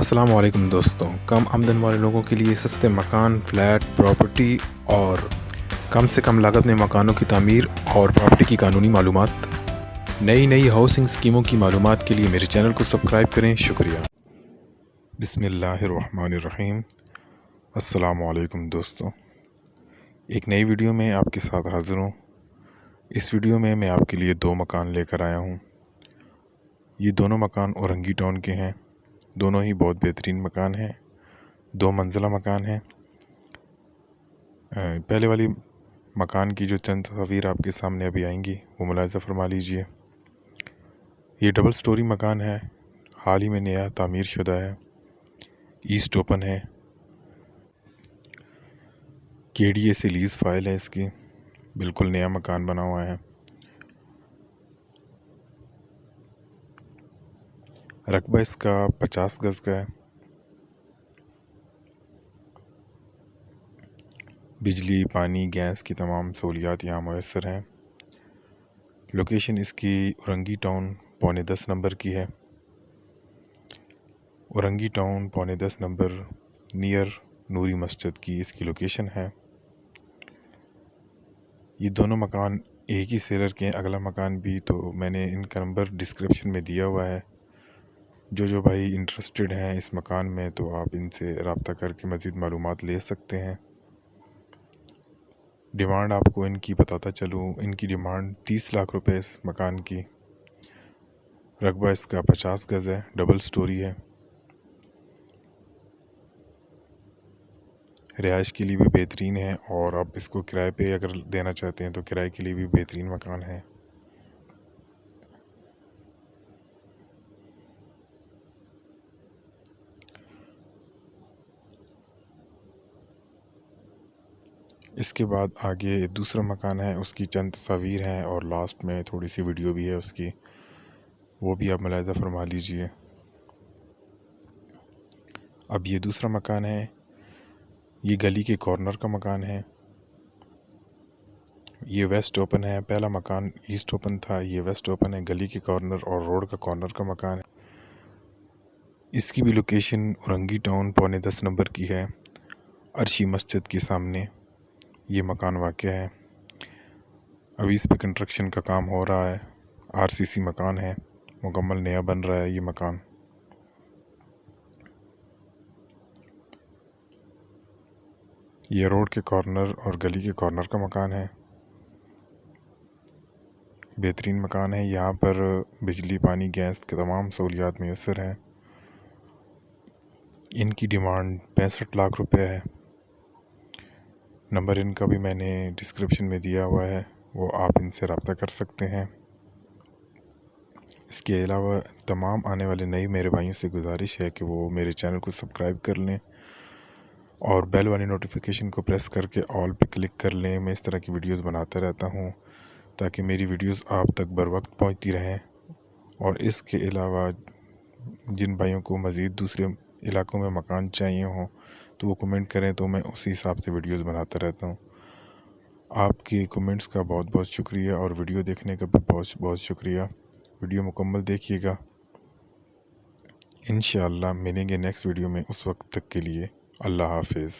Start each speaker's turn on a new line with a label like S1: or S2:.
S1: अस्सलाम वालेकुम दोस्तों। कम आमदन वाले लोगों के लिए सस्ते मकान, फ्लैट, प्रॉपर्टी और कम से कम लागत में मकानों की तामीर और प्रॉपर्टी की कानूनी मालूमात, नई हाउसिंग स्कीमों की मालूमात के लिए मेरे चैनल को सब्सक्राइब करें। शुक्रिया। बिस्मिल्लाहिर्रहमानिर्रहीम। अस्सलाम वालेकुम दोस्तों, एक नई वीडियो में आपके साथ हाज़िर हूँ। इस वीडियो में मैं आपके लिए 2 मकान लेकर आया हूँ। ये दोनों मकान औरंगी टाउन के हैं। दोनों ही बहुत बेहतरीन मकान हैं, 2 मंजिला मकान हैं। पहले वाली मकान की जो चंद तस्वीर आपके सामने अभी आएंगी वो मुलाहिज़ा फरमा लीजिए। ये डबल स्टोरी मकान है, हाल ही में नया तामीर शुदा है, ईस्ट ओपन है, KDA से लीज़ फाइल है इसकी, बिल्कुल नया मकान बना हुआ है। रकबा इसका 50 गज का है। बिजली, पानी, गैस की तमाम सहूलियात यहाँ मुयस्सर हैं। लोकेशन इसकी औरंगी टाउन पौने 10 नंबर की है। औरंगी टाउन पौने 10 नंबर नियर नूरी मस्जिद की इसकी लोकेशन है। ये दोनों मकान एक ही सेलर के हैं। अगला मकान भी तो मैंने इनका नंबर डिस्क्रिप्शन में दिया हुआ है। जो भाई इंटरेस्टेड हैं इस मकान में तो आप इनसे रब्ता करके मज़ीद मालूमात ले सकते हैं। डिमांड आपको इनकी बताता चलूँ, इनकी डिमांड 30 लाख रुपए इस मकान की। रकबा इसका 50 गज है, डबल स्टोरी है। रिहाइश के लिए भी बेहतरीन है और आप इसको किराए पे अगर देना चाहते हैं तो किराए के लिए भी बेहतरीन मकान है। इसके बाद आगे दूसरा मकान है, उसकी चंद तस्वीर हैं और लास्ट में थोड़ी सी वीडियो भी है उसकी, वो भी आप मुलाहिज़ा फरमा लीजिए। अब ये दूसरा मकान है, ये गली के कॉर्नर का मकान है। ये वेस्ट ओपन है। पहला मकान ईस्ट ओपन था, ये वेस्ट ओपन है। गली के कॉर्नर और रोड का कॉर्नर का मकान है। इसकी भी लोकेशन औरंगी टाउन पौने 10 नंबर की है। अर्शी मस्जिद के सामने ये मकान वाक़या है। अभी इस पे कंस्ट्रक्शन का काम हो रहा है। RCC मकान है, मुकम्मल नया बन रहा है ये मकान। ये रोड के कॉर्नर और गली के कॉर्नर का मकान है। बेहतरीन मकान है। यहाँ पर बिजली, पानी, गैस के तमाम सहूलियात मुयस्सर हैं। इनकी डिमांड 65 लाख रुपए है। नंबर इनका भी मैंने डिस्क्रिप्शन में दिया हुआ है, वो आप इनसे रब्ता कर सकते हैं। इसके अलावा तमाम आने वाले नए मेरे भाइयों से गुजारिश है कि वो मेरे चैनल को सब्सक्राइब कर लें और बेल वाली नोटिफिकेशन को प्रेस करके ऑल पे क्लिक कर लें। मैं इस तरह की वीडियोस बनाता रहता हूँ ताकि मेरी वीडियोस आप तक बर वक्त पहुँचती रहें। और इसके अलावा जिन भाइयों को मज़ीद दूसरे इलाकों में मकान चाहिए हों तो वो कमेंट करें, तो मैं उसी हिसाब से वीडियोस बनाता रहता हूँ। आपके कमेंट्स का बहुत बहुत शुक्रिया और वीडियो देखने का भी बहुत बहुत शुक्रिया। वीडियो मुकम्मल देखिएगा। इंशाअल्लाह मिलेंगे नेक्स्ट वीडियो में। उस वक्त तक के लिए अल्लाह हाफिज़।